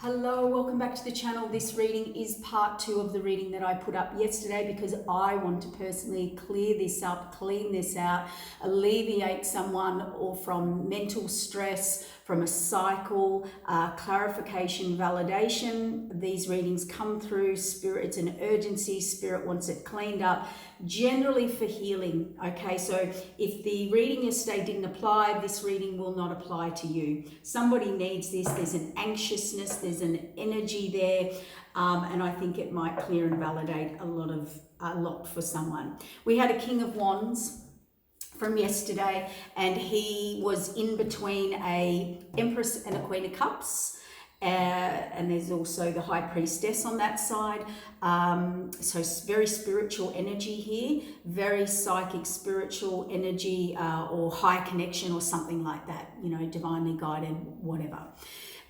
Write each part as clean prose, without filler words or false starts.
Hello, welcome back to the channel. This reading is part 2 of the reading that I put up yesterday because I want to personally clear this up, clean this out, alleviate someone or from mental stress, from a cycle, clarification, validation. These readings come through Spirit. It's an urgency. Spirit wants it cleaned up, generally for healing. Okay, so if the reading yesterday didn't apply, this reading will not apply to you. Somebody needs this. There's an anxiousness, there's an energy there, and I think it might clear and validate a lot for someone. We had a King of Wands from yesterday, and he was in between a Empress and a Queen of Cups, and there's also the High Priestess on that side. So very spiritual energy here, very psychic spiritual energy, or high connection or something like that, you know, divinely guided, whatever.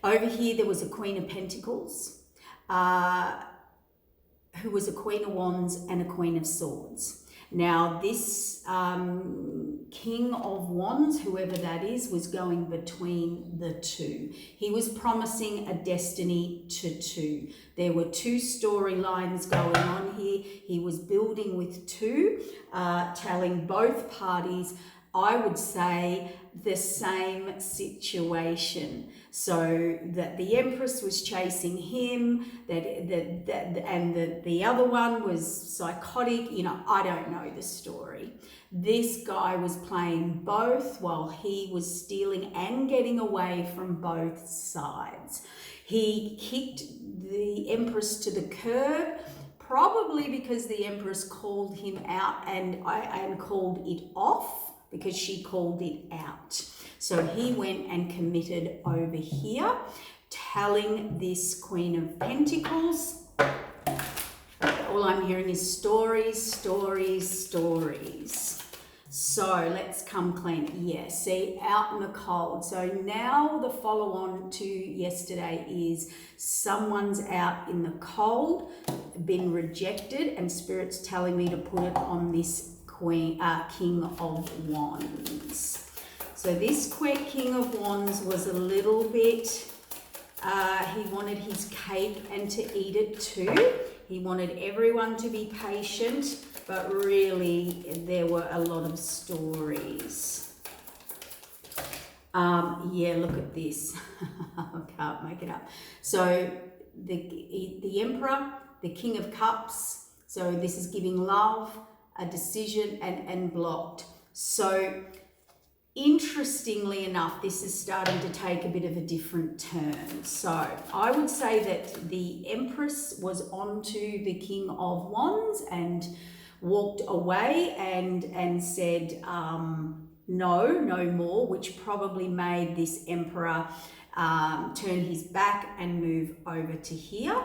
Over here there was a Queen of Pentacles, who was a Queen of Wands and a Queen of Swords. Now this King of Wands, whoever that is, was going between the two. He was promising a destiny to two. There were two storylines going on here. He was building with two, telling both parties, I would say, the same situation. So that the Empress was chasing him, and the other one was psychotic. You know, I don't know the story. This guy was playing both while he was stealing and getting away from both sides. He kicked the Empress to the curb, probably because the Empress called him out and called it off, because she called it out. So he went and committed over here, telling this Queen of Pentacles. All I'm hearing is stories, stories, stories. So let's come clean. Yeah, see, out in the cold. So now the follow on to yesterday is someone's out in the cold, been rejected, and Spirit's telling me to put it on this King of Wands. So this King of Wands was a little bit, he wanted his cake and to eat it too. He wanted everyone to be patient, but really there were a lot of stories. Yeah, look at this. I can't make it up. So the Emperor, the King of Cups, so this is giving love, a decision, and blocked. So interestingly enough, this is starting to take a bit of a different turn. So I would say that the Empress was onto the King of Wands and walked away and said, no more, which probably made this Emperor turn his back and move over to here.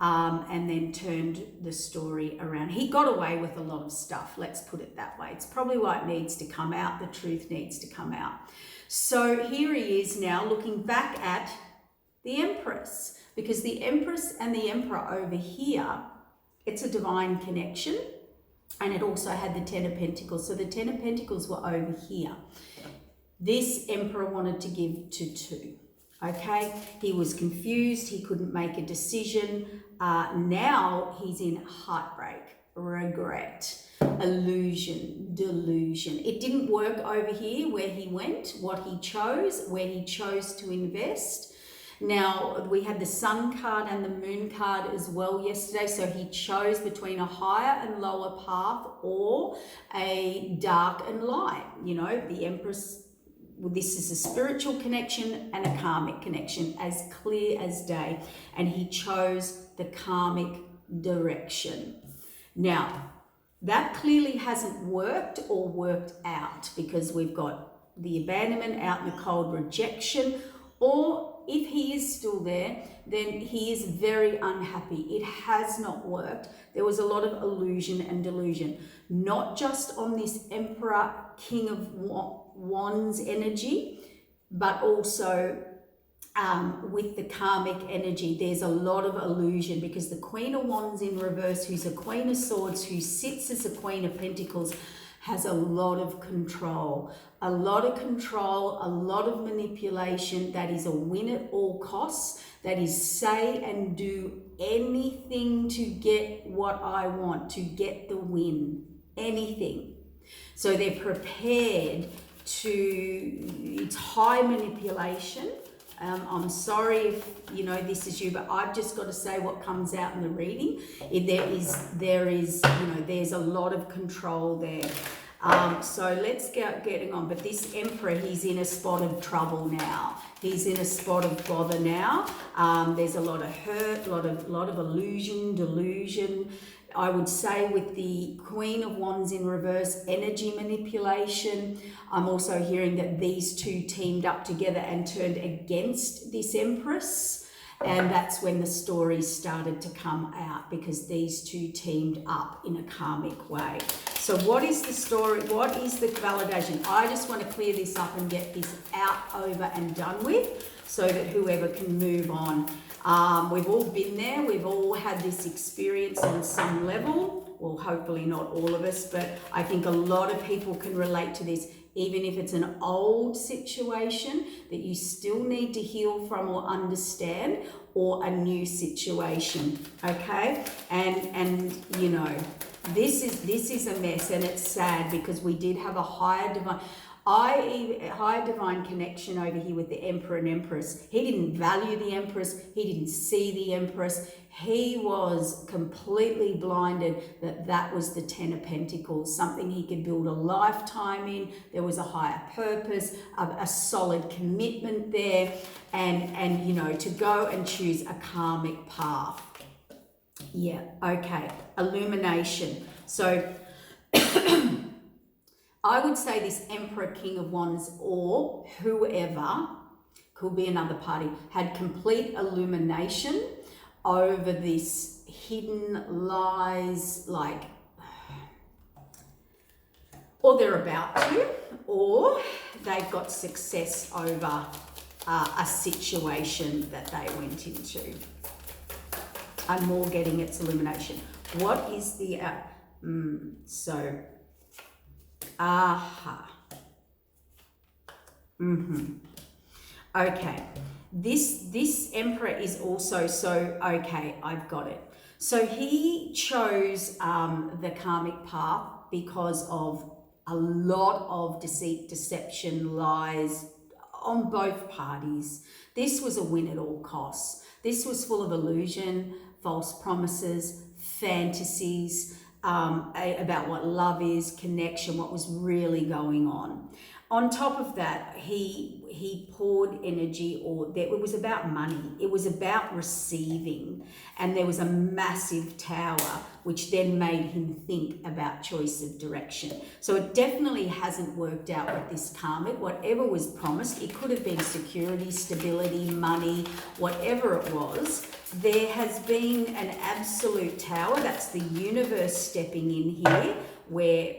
And then turned the story around. He got away with a lot of stuff, let's put it that way. It's probably why it needs to come out, the truth needs to come out. So here he is now looking back at the Empress, because the Empress and the Emperor over here, it's a divine connection, and it also had the Ten of Pentacles. So the Ten of Pentacles were over here. This Emperor wanted to give to two. Okay, he was confused, he couldn't make a decision. Now he's in heartbreak, regret, illusion, delusion. It didn't work over here where he went, what he chose, where he chose to invest. Now we had the Sun card and the Moon card as well yesterday. So he chose between a higher and lower path or a dark and light. You know, the Empress, this is a spiritual connection and a karmic connection, as clear as day. And he chose the karmic direction. Now, that clearly hasn't worked or worked out, because we've got the abandonment, out in the cold, rejection, or if he is still there, then he is very unhappy. It has not worked. There was a lot of illusion and delusion, not just on this Emperor, King of Wands energy, but also with the karmic energy. There's a lot of illusion, because the Queen of Wands in reverse, who's a Queen of Swords, who sits as a Queen of Pentacles, has a lot of control, a lot of manipulation. That is a win at all costs. That is say and do anything to get what I want, to get the win, anything. So they're prepared it's high manipulation. I'm sorry if, this is you, but I've just got to say what comes out in the reading. There is, there's a lot of control there. So let's get getting on. But this Emperor, he's in a spot of trouble now. He's in a spot of bother now. There's a lot of hurt, lot of illusion, delusion. I would say with the Queen of Wands in reverse, energy manipulation. I'm also hearing that these two teamed up together and turned against this Empress. And that's when the stories started to come out, because these two teamed up in a karmic way. So what is the story? What is the validation? I just want to clear this up and get this out, over and done with, so that whoever can move on. We've all been there. We've all had this experience on some level. Well, hopefully not all of us, but I think a lot of people can relate to this, even if it's an old situation that you still need to heal from or understand, or a new situation, okay? And this is a mess, and it's sad, because we did have a higher divine connection over here with the Emperor and Empress. He didn't value the Empress. He didn't see the Empress. He was completely blinded that was the Ten of Pentacles, something he could build a lifetime in. There was a higher purpose, a solid commitment there, and to go and choose a karmic path. Yeah, okay. Illumination. So I would say this Emperor, King of Wands, or whoever, could be another party, had complete illumination over this hidden lies, or they're about to, or they've got success over a situation that they went into. I'm more getting its illumination. What is the, okay, this Emperor is also, okay, I've got it. So he chose the karmic path because of a lot of deceit, deception, lies on both parties. This was a win at all costs. This was full of illusion, false promises, fantasies, about what love is, connection, what was really going on. On top of that, he poured energy, it was about money. It was about receiving. And there was a massive tower, which then made him think about choice of direction. So it definitely hasn't worked out with this karmic. Whatever was promised, it could have been security, stability, money, whatever it was. There has been an absolute tower. That's the universe stepping in here, where...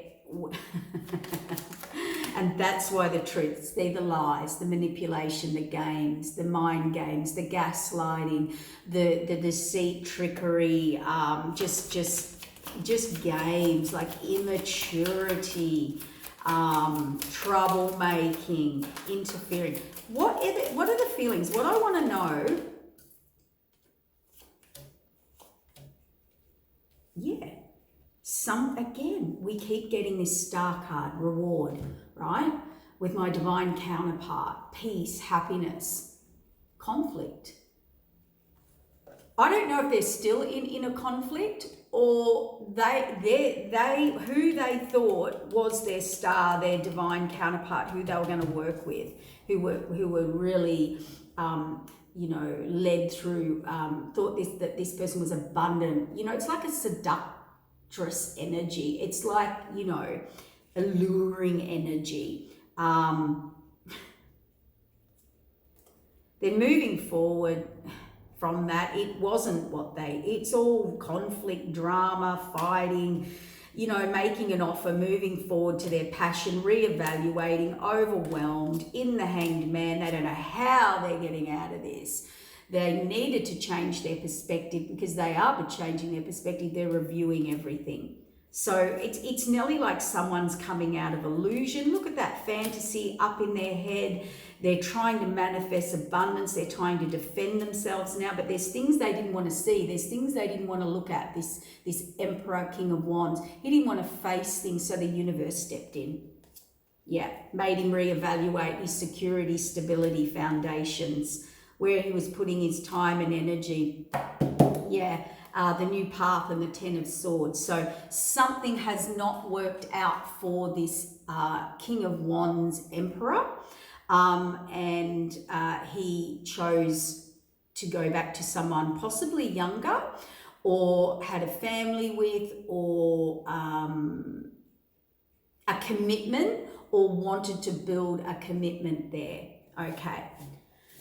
And that's why the truths, they're the lies, the manipulation, the games, the mind games, the gaslighting, the deceit, trickery, just games like immaturity, troublemaking, interfering. What are the feelings? What I want to know. Yeah. Again, we keep getting this star card, reward, right? With my divine counterpart, peace, happiness, conflict. I don't know if they're still in a conflict, or who they thought was their star, their divine counterpart, who they were going to work with, who were really led through, thought that this person was abundant. It's like a seductress energy. It's like, alluring energy. They're moving forward from that. It wasn't it's all conflict, drama, fighting, making an offer, moving forward to their passion, reevaluating, overwhelmed, in the Hanged Man. They don't know how they're getting out of this. They needed to change their perspective, because they are changing their perspective. They're reviewing everything. So it's nearly like someone's coming out of illusion. Look at that fantasy up in their head. They're trying to manifest abundance. They're trying to defend themselves now, but there's things they didn't want to see. There's things they didn't want to look at. This Emperor, King of Wands, he didn't want to face things, so the universe stepped in. Yeah, made him reevaluate his security, stability, foundations, where he was putting his time and energy. Yeah, the new path and the 10 of Swords. So something has not worked out for this King of Wands Emperor. And he chose to go back to someone possibly younger, or had a family with, or a commitment, or wanted to build a commitment there. Okay,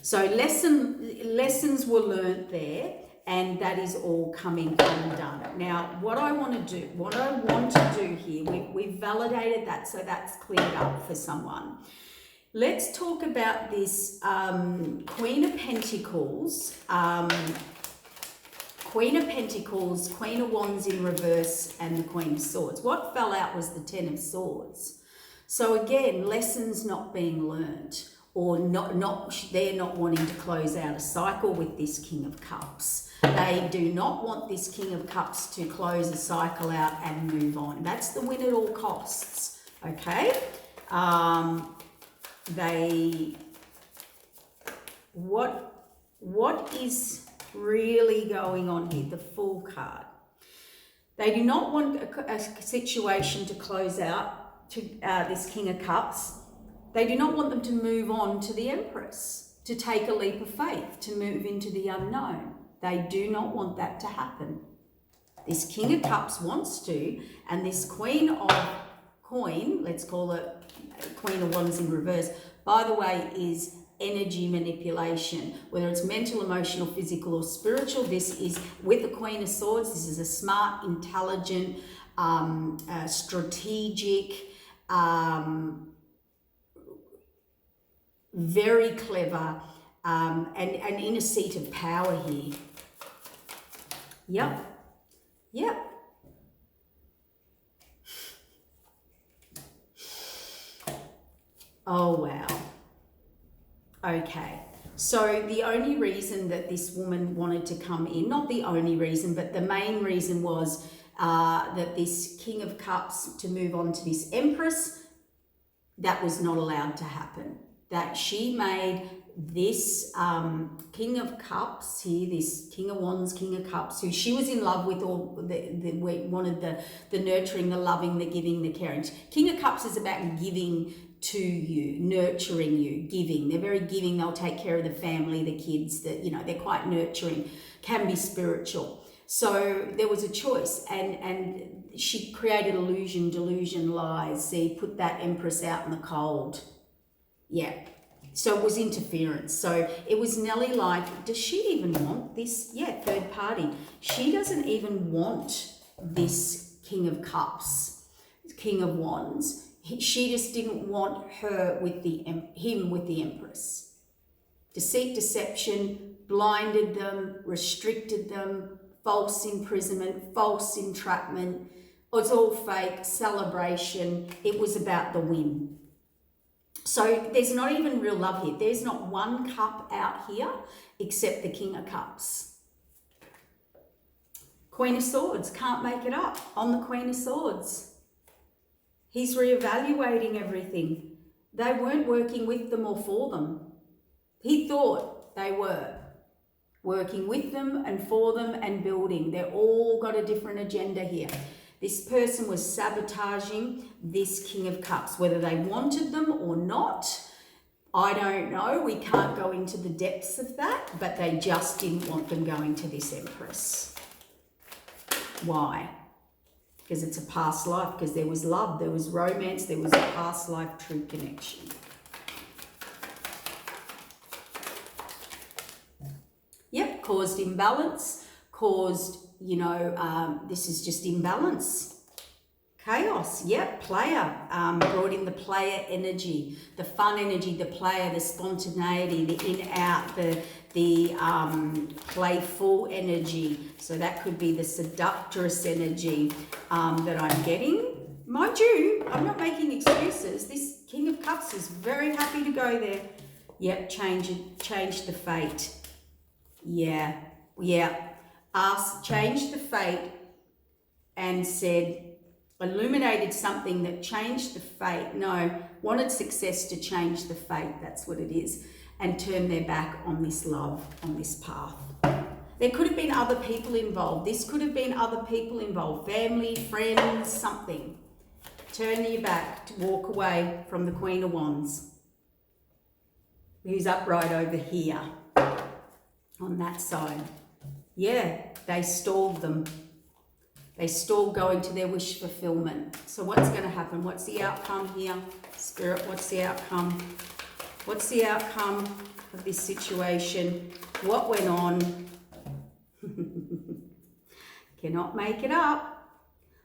so lessons were learnt there, and that is all coming undone. Now, what I want to do here, we've validated that, so that's cleared up for someone. Let's talk about this Queen of Pentacles, Queen of Wands in reverse, and the Queen of Swords. What fell out was the 10 of Swords. So again, lessons not being learnt, or they're not wanting to close out a cycle with this King of Cups. They do not want this King of Cups to close a cycle out and move on. That's the win at all costs, okay? What is really going on here? The Fool card. They do not want a situation to close out to this King of Cups. They do not want them to move on to the Empress, to take a leap of faith, to move into the unknown. They do not want that to happen. This King of Cups wants to, and this let's call it Queen of Wands in reverse, by the way, is energy manipulation, whether it's mental, emotional, physical, or spiritual. This is, with the Queen of Swords, this is a smart, intelligent, strategic, very clever, and in a seat of power here. Yep. Oh, wow. Okay. So the only reason that this woman wanted to come in, not the only reason, but the main reason was that this King of Cups, to move on to this Empress, that was not allowed to happen. That she made this King of Cups here, this King of Wands, King of Cups, who she was in love with, all wanted the nurturing, the loving, the giving, the caring. King of Cups is about giving to you, nurturing you, giving. They're very giving. They'll take care of the family, the kids, they're quite nurturing, can be spiritual. So there was a choice, and she created illusion, delusion, lies. See, put that Empress out in the cold. Yeah. So it was interference. So it was Nelly like, does she even want this? Yeah, third party. She doesn't even want this King of Cups, King of Wands. She just didn't want him with the Empress. Deceit, deception, blinded them, restricted them, false imprisonment, false entrapment. It's all fake, celebration. It was about the win. So there's not even real love here. There's not one cup out here except the King of Cups. Queen of Swords, can't make it up on the Queen of Swords. He's reevaluating everything. They weren't working with them or for them. He thought they were working with them and for them and building. They're all got a different agenda here. This person was sabotaging this King of Cups, whether they wanted them or not. I don't know. We can't go into the depths of that, but they just didn't want them going to this Empress. Why? Because it's a past life, because there was love, there was romance, there was a past life true connection. Yep, caused imbalance, this is just imbalance. Chaos, yep, player, brought in the player energy, the fun energy, the player, the spontaneity, the in-out, the playful energy. So that could be the seductress energy that I'm getting. Mind you, I'm not making excuses. This King of Cups is very happy to go there. Yep, change the fate. Yeah. Changed the fate and said, illuminated something that changed the fate. No, wanted success to change the fate. That's what it is. And turn their back on this love, on this path. There could have been other people involved. This could have been other people involved. Family, friends, something. Turn your back to walk away from the Queen of Wands, who's upright over here on that side. Yeah, they stalled them. They stalled going to their wish fulfillment. So what's going to happen? What's the outcome here? Spirit, what's the outcome? What's the outcome of this situation? What went on? Cannot make it up.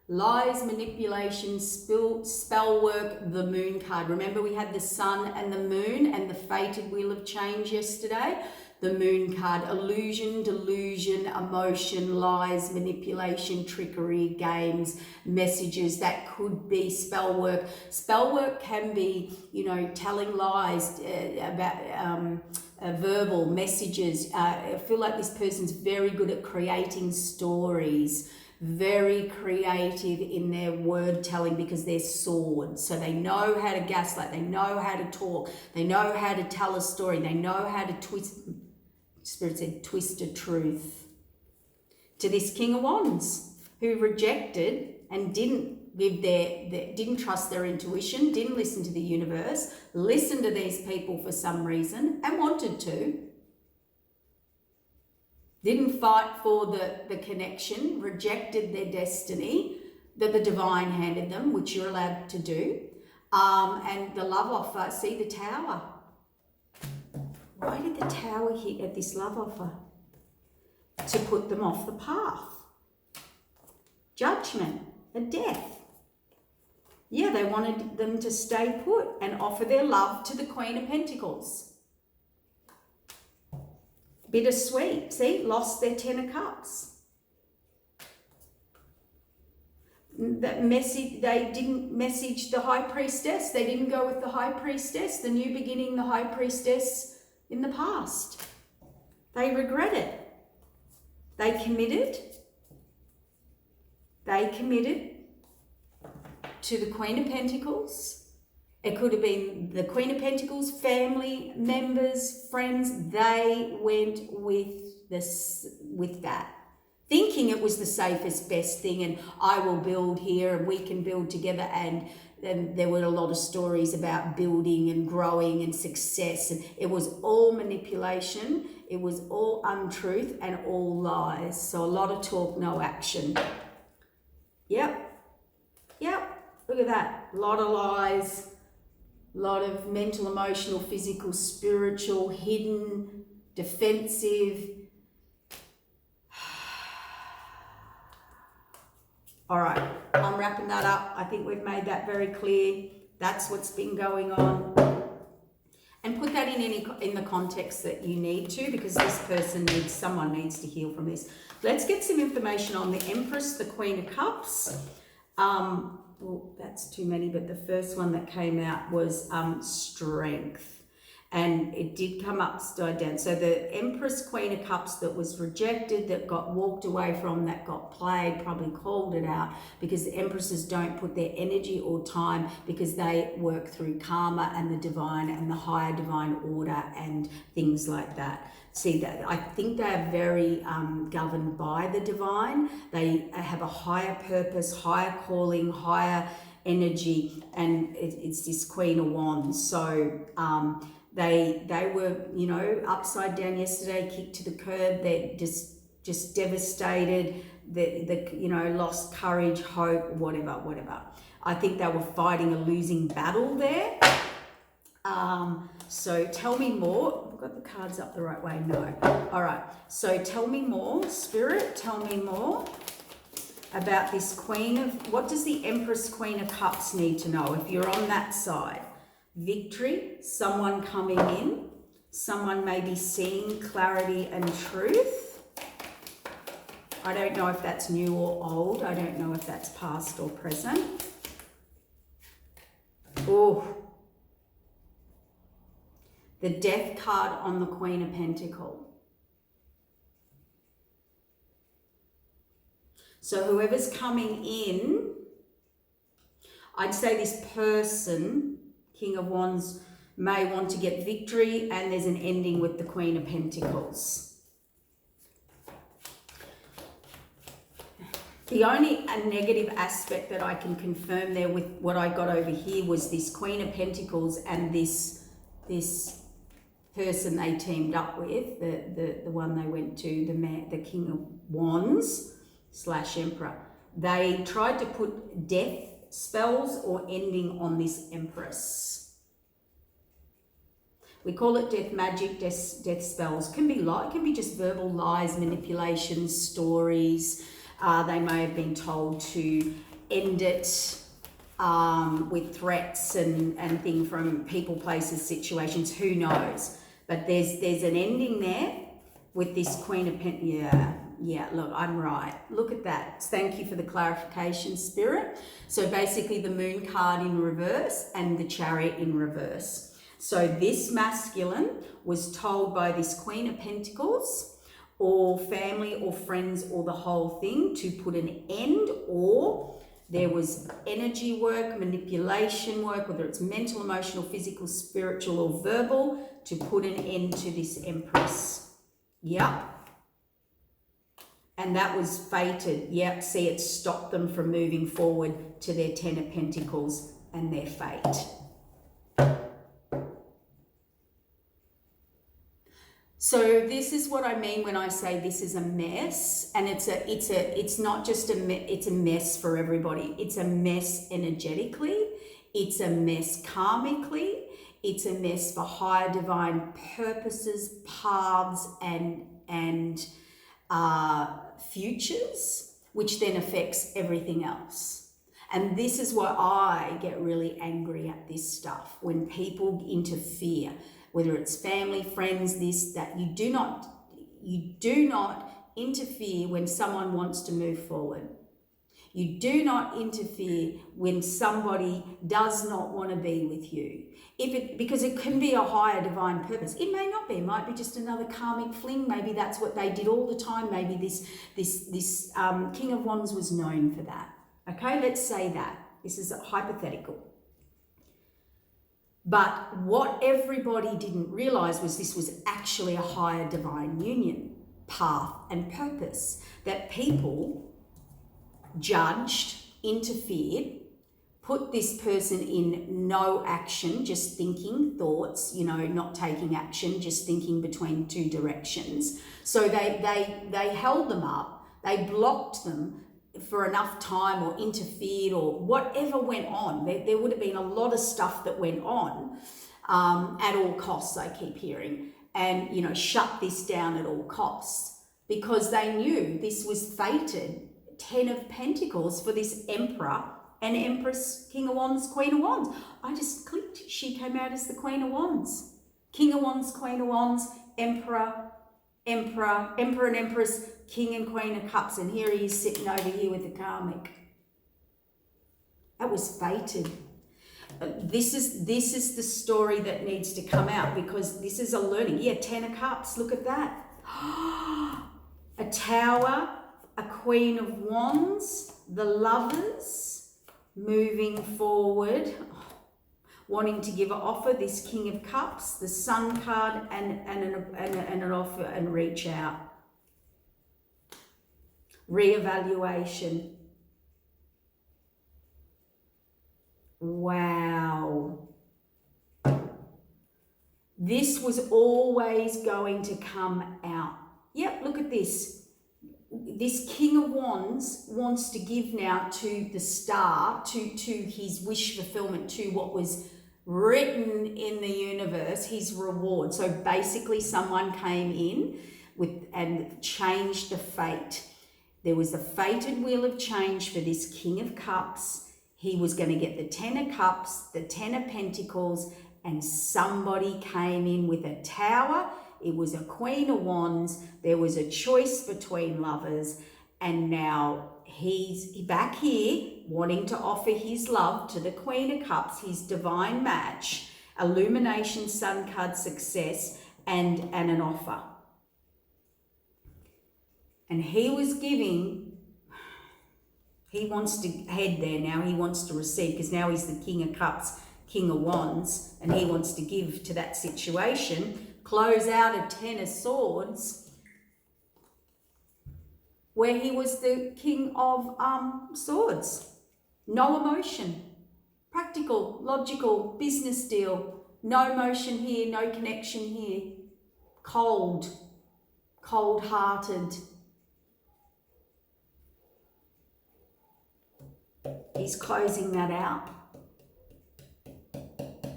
Lies, manipulation, spell work, the moon card. Remember we had the sun and the moon and the fated wheel of change yesterday? The moon card, illusion, delusion, emotion, lies, manipulation, trickery, games, messages. That could be spell work. Spell work can be, telling lies about verbal messages. I feel like this person's very good at creating stories, very creative in their word telling because they're swords. So they know how to gaslight, they know how to talk, they know how to tell a story, they know how to twist, Spirit said, twist a truth. To this King of Wands who rejected and didn't trust their intuition, didn't listen to the universe, listened to these people for some reason and wanted to. Didn't fight for the connection, rejected their destiny that the divine handed them, which you're allowed to do. And the love offer, see the Tower. Why did the Tower hit at this love offer? To put them off the path. Judgment, a death. Yeah, they wanted them to stay put and offer their love to the Queen of Pentacles. Bittersweet, see, lost their 10 of Cups. That message, they didn't message the High Priestess. They didn't go with the High Priestess, the new beginning, the High Priestess in the past. They regret it. They committed to the Queen of Pentacles. It could have been the Queen of Pentacles, family members, friends. They went with that, thinking it was the safest, best thing, and I will build here and we can build together. And there were a lot of stories about building and growing and success, and it was all manipulation. It was all untruth and all lies. So a lot of talk, no action. Yep. Look at that. A lot of lies. A lot of mental, emotional, physical, spiritual, hidden, defensive. All right, I'm wrapping that up. I think we've made that very clear. That's what's been going on. And put that in the context that you need to, because this person someone needs to heal from this. Let's get some information on the Empress, the Queen of Cups. Well, that's too many, but the first one that came out was strength. And it did come upside down. So the Empress, Queen of Cups that was rejected, that got walked away from, that got played, probably called it out, because the Empresses don't put their energy or time, because they work through karma and the divine and the higher divine order and things like that. See, that I think they are very governed by the divine. They have a higher purpose, higher calling, higher energy, and it's this Queen of Wands. So they were, upside down yesterday, kicked to the curb. They're just devastated. They lost courage, hope, whatever. I think they were fighting a losing battle there. So tell me more. I've got the cards up the right way. No. All right. So tell me more, Spirit. Tell me more about this Queen of... What does the Empress, Queen of Cups need to know if you're on that side? Victory, someone coming in, Someone may be seeing clarity and truth. I don't know if that's new or old. I don't know if that's past or present. Oh, the Death card on the Queen of Pentacles. So whoever's coming in, I'd say this person, King of Wands, may want to get victory, and there's an ending with the Queen of Pentacles. The only negative aspect that I can confirm there with what I got over here was this Queen of Pentacles and this person they teamed up with, the one they went to, the King of Wands / Emperor. They tried to put death spells or ending on this Empress. We call it death magic, death spells. Can be just verbal lies, manipulations, stories. They may have been told to end it with threats and things from people, places, situations. Who knows? But there's an ending there with this Queen of Pentacles. Yeah, look, I'm right. Look at that. Thank you for the clarification, Spirit. So basically the Moon card in reverse and the Chariot in reverse. So this masculine was told by this Queen of Pentacles or family or friends or the whole thing to put an end, or there was energy work, manipulation work, whether it's mental, emotional, physical, spiritual or verbal, to put an end to this Empress. Yep. And that was fated. Yep, see, it stopped them from moving forward to their Ten of Pentacles and their fate. So this is what I mean when I say this is a mess, and it's not just it's a mess for everybody. It's a mess energetically, it's a mess karmically, it's a mess for higher divine purposes, paths, and futures, which then affects everything else. And this is why I get really angry at this stuff, when people interfere, whether it's family, friends, this, that. You do not interfere when someone wants to move forward. You do not interfere when somebody does not want to be with you. Because it can be a higher divine purpose. It may not be. It might be just another karmic fling. Maybe that's what they did all the time. Maybe this King of Wands was known for that. Okay, let's say that. This is a hypothetical. But what everybody didn't realize was this was actually a higher divine union, path and purpose, that people judged, interfered, put this person in no action, just thinking thoughts, not taking action, just thinking between two directions. So they held them up, they blocked them for enough time, or interfered, or whatever went on. There would have been a lot of stuff that went on at all costs, I keep hearing, and shut this down at all costs, because they knew this was fated, 10 of Pentacles, for this Emperor and Empress, King of Wands, Queen of Wands. I just clicked, she came out as the Queen of Wands. King of Wands, Queen of Wands, Emperor and Empress, King and Queen of Cups, and here he is sitting over here with the karmic. That was fated. This is the story that needs to come out, because this is a learning. Yeah, 10 of Cups, look at that. A Tower, a Queen of Wands, the Lovers, moving forward, wanting to give an offer, this King of Cups, the Sun card, and an offer, and reach out. Reevaluation. Wow. This was always going to come out. Yep, look at this. This King of Wands wants to give now to the star, to his wish fulfillment, to what was written in the universe, his reward. So basically someone came in and changed the fate. There was a fated wheel of change for this King of Cups. He was going to get the 10 of Cups, the 10 of Pentacles, and somebody came in with a tower. It was a Queen of Wands. There was a choice between lovers, and now he's back here wanting to offer his love to the Queen of Cups, his divine match, illumination, sun card, success, and an offer. And he was giving, he wants to head there now, he wants to receive, because now he's the King of Cups, King of Wands, and he wants to give to that situation. Close out a Ten of Swords, where he was the King of Swords. No emotion, practical, logical, business deal, no emotion here, no connection here, cold-hearted. He's closing that out.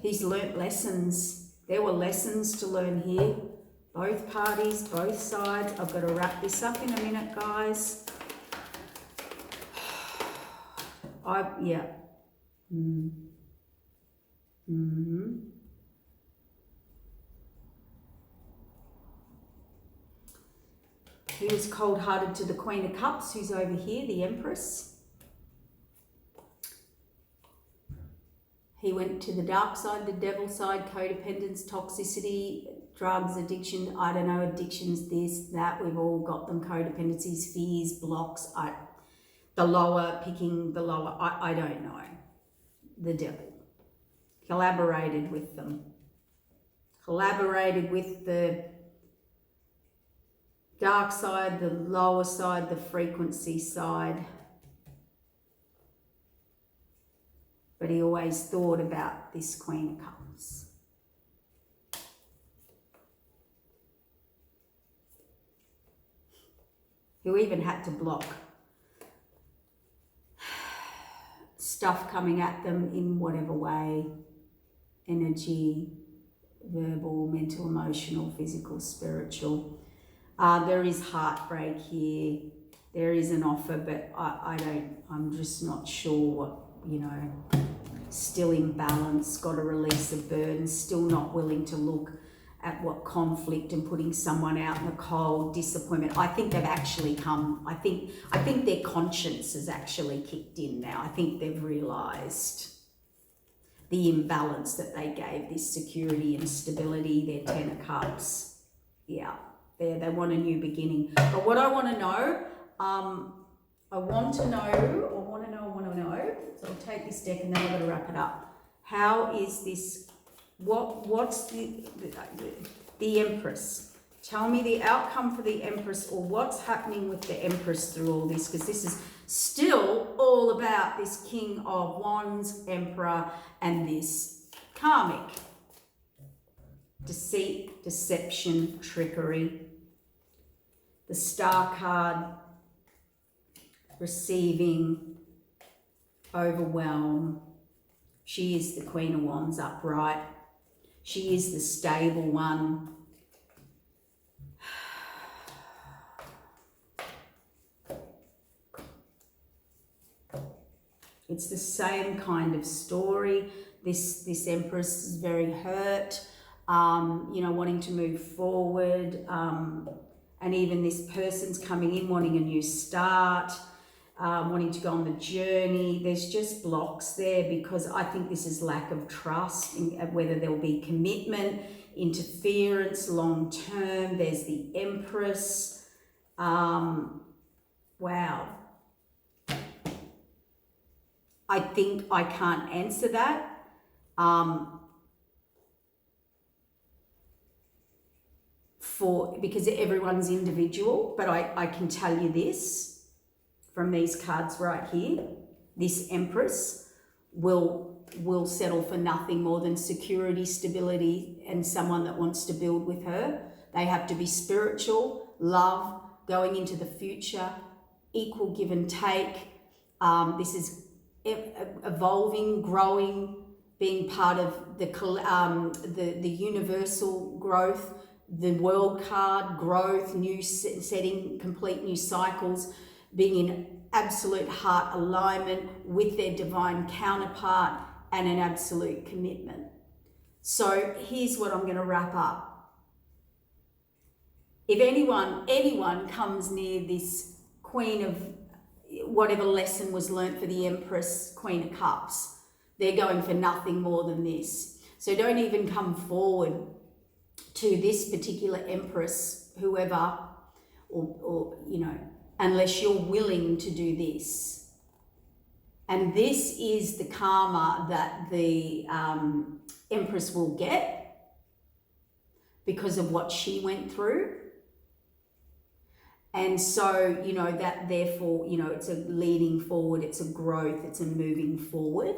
He's learnt lessons. There were lessons to learn here. Both parties, both sides. I've got to wrap this up in a minute, guys. Yeah. He was cold-hearted to the Queen of Cups, who's over here, the Empress. He went to the dark side, the devil side, codependence, toxicity, drugs, addiction, I don't know, addictions, this, that, we've all got them, codependencies, fears, blocks, I don't know. The devil. Collaborated with them. Collaborated with the dark side, the lower side, the frequency side. But he always thought about this Queen of Cups. Who even had to block stuff coming at them in whatever way, energy, verbal, mental, emotional, physical, spiritual. There is heartbreak here. There is an offer, but I'm just not sure what, still in balance, got to release a burden, still not willing to look at what conflict and putting someone out in the cold, disappointment. I think they've actually come, I think their conscience has actually kicked in now. I think they've realised the imbalance that they gave this security and stability, their Ten of Cups. Yeah, they want a new beginning. But what I want to know, so I'll take this deck and then I'm going to wrap it up. How is this, what's the Empress? Tell me the outcome for the Empress, or what's happening with the Empress through all this, because this is still all about this King of Wands, Emperor, and this karmic. Deceit, deception, trickery. The Star card, receiving, overwhelm. She is the Queen of Wands upright. She is the stable one. It's the same kind of story. This Empress is very hurt, wanting to move forward. And even this person's coming in wanting a new start. Wanting to go on the journey. There's just blocks there because I think this is lack of trust in whether there will be commitment, interference, long term. There's the Empress. Wow. I think I can't answer that. Because everyone's individual, but I can tell you this. From these cards right here, this Empress will settle for nothing more than security, stability, and someone that wants to build with her. They have to be spiritual, love, going into the future, equal give and take. This is evolving, growing, being part of the universal growth, the World card, growth, new setting, complete new cycles, being in absolute heart alignment with their divine counterpart and an absolute commitment. So here's what I'm going to wrap up. If anyone comes near this Queen of whatever lesson was learnt for the Empress, Queen of Cups, they're going for nothing more than this. So don't even come forward to this particular Empress, whoever, or unless you're willing to do this. And this is the karma that the Empress will get because of what she went through. And so, that therefore, it's a leading forward, it's a growth, it's a moving forward.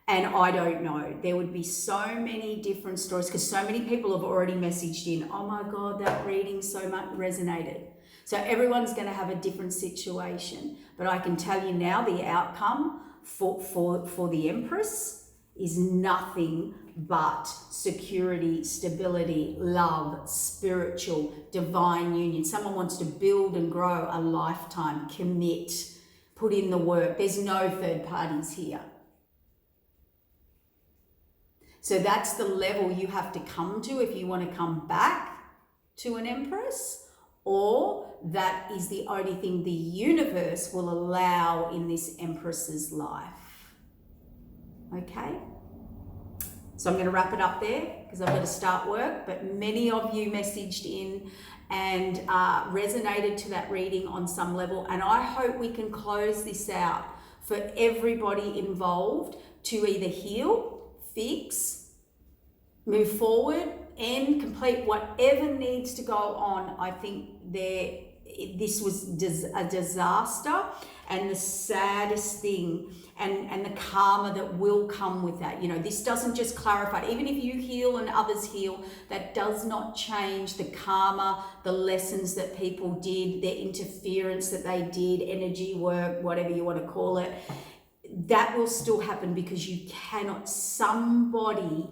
And I don't know, there would be so many different stories because so many people have already messaged in, oh my God, that reading so much resonated. So everyone's going to have a different situation. But I can tell you now the outcome for the Empress is nothing but security, stability, love, spiritual, divine union. Someone wants to build and grow a lifetime, commit, put in the work. There's no third parties here. So that's the level you have to come to if you want to come back to an Empress, or that is the only thing the universe will allow in this Empress's life. Okay? So I'm going to wrap it up there because I've got to start work, but many of you messaged in and resonated to that reading on some level, and I hope we can close this out for everybody involved to either heal, fix, move forward, and complete whatever needs to go on. I think this was a disaster, and the saddest thing and the karma that will come with that. This doesn't just clarify. Even if you heal and others heal, that does not change the karma, the lessons that people did, their interference that they did, energy work, whatever you want to call it. That will still happen because somebody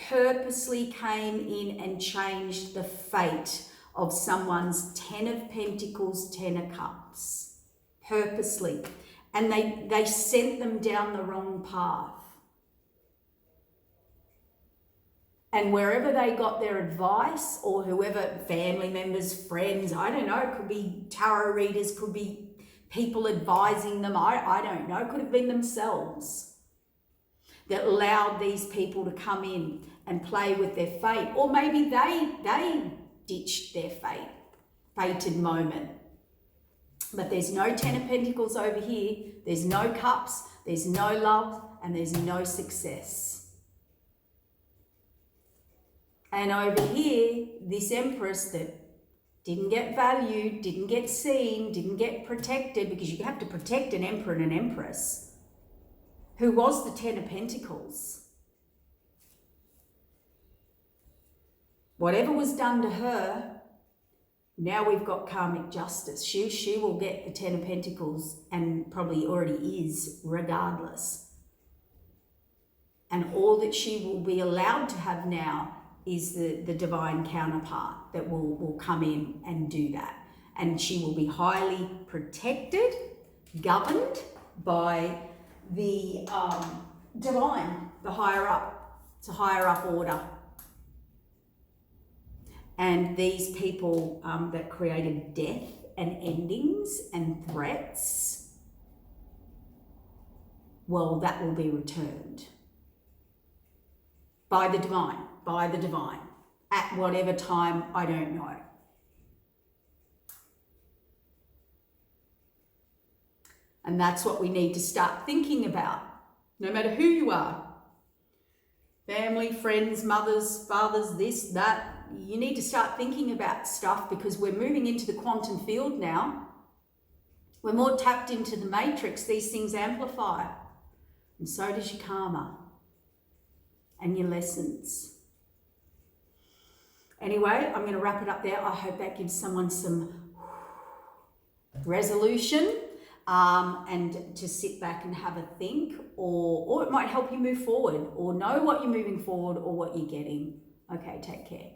purposely came in and changed the fate of someone's 10 of Pentacles, 10 of Cups, purposely. And they sent them down the wrong path. And wherever they got their advice, or whoever, family members, friends, I don't know, it could be tarot readers, could be people advising them, I don't know, could have been themselves that allowed these people to come in and play with their fate. Or maybe they ditched their fated moment. But there's no 10 of Pentacles over here, there's no cups, there's no love, and there's no success. And over here, this Empress that didn't get valued, didn't get seen, didn't get protected, because you have to protect an Emperor and an Empress, who was the 10 of Pentacles. Whatever was done to her, now we've got karmic justice. She will get the 10 of Pentacles, and probably already is, regardless. And all that she will be allowed to have now is the divine counterpart that will come in and do that. And she will be highly protected, governed by the divine, the higher up. It's a higher up order. And these people that created death and endings and threats, well, that will be returned by the divine, at whatever time, I don't know. And that's what we need to start thinking about, no matter who you are. Family, friends, mothers, fathers, this, that. You need to start thinking about stuff, because we're moving into the quantum field now. We're more tapped into the matrix. These things amplify. And so does your karma and your lessons. Anyway, I'm going to wrap it up there. I hope that gives someone some resolution and to sit back and have a think, or it might help you move forward, or know what you're moving forward or what you're getting. Okay, take care.